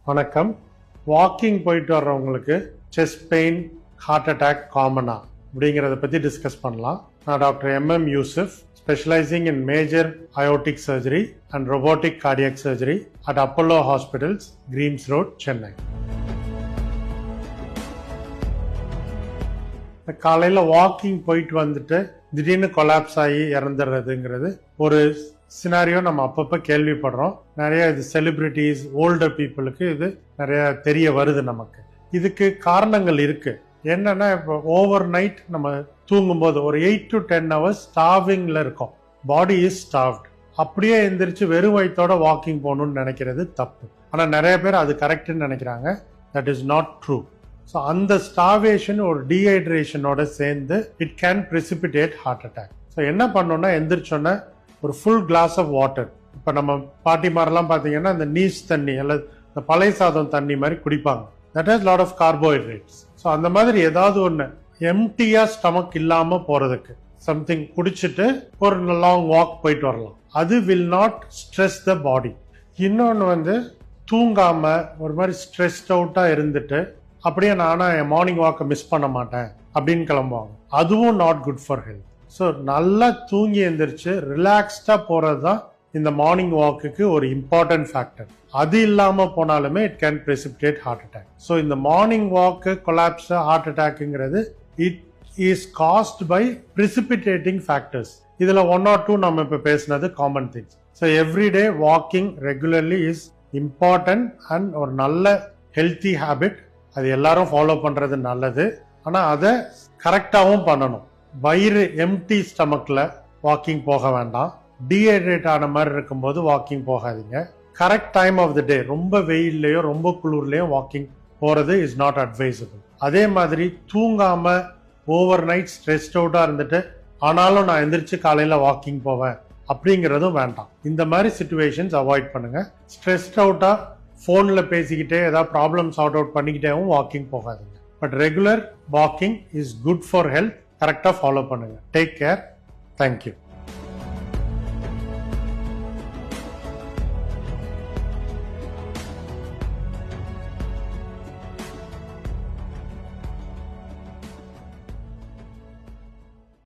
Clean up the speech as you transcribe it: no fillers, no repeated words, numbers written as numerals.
வணக்கம். வாக்கிங் போயிட்டு வர்றவங்களுக்கு செஸ்ட் பெயின், ஹார்ட் அட்டாக் காமனா அப்படிங்கிறத பற்றி டிஸ்கஸ் பண்ணலாம். நான் doctor M Yusuf, specialising in major aortic surgery and robotic cardiac surgery at Apollo hospitals, creams road, Chennai. காலையில் வாக்கிங் போயிட்டு வந்துட்டு திடீர்னு கொலாப்ஸ் ஆகி இறந்துடுறதுங்கிறது ஒரு சினாரியோ நம்ம அப்பப்போ கேள்விப்படுறோம். நிறைய இது செலிபிரிட்டிஸ், ஓல்டர் பீப்புளுக்கு இது நிறைய தெரிய வருது நமக்கு. இதுக்கு காரணங்கள் இருக்கு. என்னன்னா, இப்போ ஓவர் நைட் நம்ம தூங்கும்போது ஒரு 8 to 10 hours ஸ்டார்விங்ல இருக்கும். Body is starved. அப்படியே எந்திரிச்சு வெறும் வயிற்றோட வாக்கிங் போகணும்னு நினைக்கிறது தப்பு. ஆனால் நிறைய பேர் அது கரெக்டுன்னு நினைக்கிறாங்க. That is not true. So அந்த ஸ்டார்வேஷன் ஒரு டீஹைட்ரேஷனோட சேர்ந்து it can precipitate heart attack. So என்ன பண்ணோம்னா, எந்திரிச்சோன்னே ஒரு ஃபுல் கிளாஸ் ஆஃப் வாட்டர். இப்போ நம்ம பாட்டி மாதிரிலாம் பார்த்தீங்கன்னா இந்த நீஸ் தண்ணி அல்லது இந்த பழைய சாதம் தண்ணி மாதிரி குடிப்பாங்க. That has lot of carbohydrates. So அந்த மாதிரி ஏதாவது ஒன்று எம்டியா ஸ்டமக் இல்லாமல் போகிறதுக்கு சம்திங் குடிச்சிட்டு ஒரு லாங் வாக் போயிட்டு வரலாம். அது வில் நாட் ஸ்ட்ரெஸ் த பாடி. இன்னொன்று தூங்காமல் ஒரு மாதிரி ஸ்ட்ரெஸ்ட் அவுட்டாக இருந்துட்டு அப்படியே நானா என் மார்னிங் வாக்கை மிஸ் பண்ண மாட்டேன் அப்படின்னு கிளம்புவாங்க. அதுவும் not good for health. So நல்லா தூங்கி எழுந்திரிச்சு ரிலாக்ஸ்டாக போகிறது தான் இந்த மார்னிங் வாக்குக்கு ஒரு இம்பார்ட்டன்ட் ஃபேக்டர். அது இல்லாமல் போனாலுமே it can precipitate heart attack. So இந்த மார்னிங் வாக்கு கொலாப்ஸ், ஹார்ட் அட்டாக்குங்கிறது it is caused by precipitating factors. இதில் 1 or 2 நம்ம இப்போ பேசினது common things. So everyday walking regularly is important and ஒரு நல்ல ஹெல்த்தி ஹேபிட். அது எல்லாரும் ஃபாலோ பண்ணுறது நல்லது. ஆனால் அதை கரெக்டாகவும் பண்ணணும். வயிறு எம்டி ஸ்டமக்கில் வாக்கிங் போக வேண்டாம். டீஹைட்ரேட் ஆன மாதிரி இருக்கும்போது வாக்கிங் போகாதீங்க. கரெக்ட் டைம் ஆஃப் த டே, ரொம்ப வெயில்லையோ ரொம்ப குளிர்லையோ வாக்கிங் போகிறது இஸ் நாட் அட்வைசபிள். அதே மாதிரி தூங்காமல் ஓவர் நைட் ஸ்ட்ரெஸ்ட் அவுட்டாக இருந்துட்டு ஆனாலும் நான் எந்திரிச்சு காலையில் வாக்கிங் போவேன் அப்படிங்கிறதும் வேண்டாம். இந்த மாதிரி சிச்சுவேஷன்ஸ் அவாய்ட் பண்ணுங்க. ஸ்ட்ரெஸ்ட் அவுட்டாக ஃபோனில் பேசிக்கிட்டே ஏதாவது ப்ராப்ளம் சார்ட் அவுட் பண்ணிக்கிட்டேவும் வாக்கிங் போகாதீங்க. But regular walking is good for health. கரெக்டாக ஃபாலோ பண்ணுங்க. Take care. தேங்க்யூ.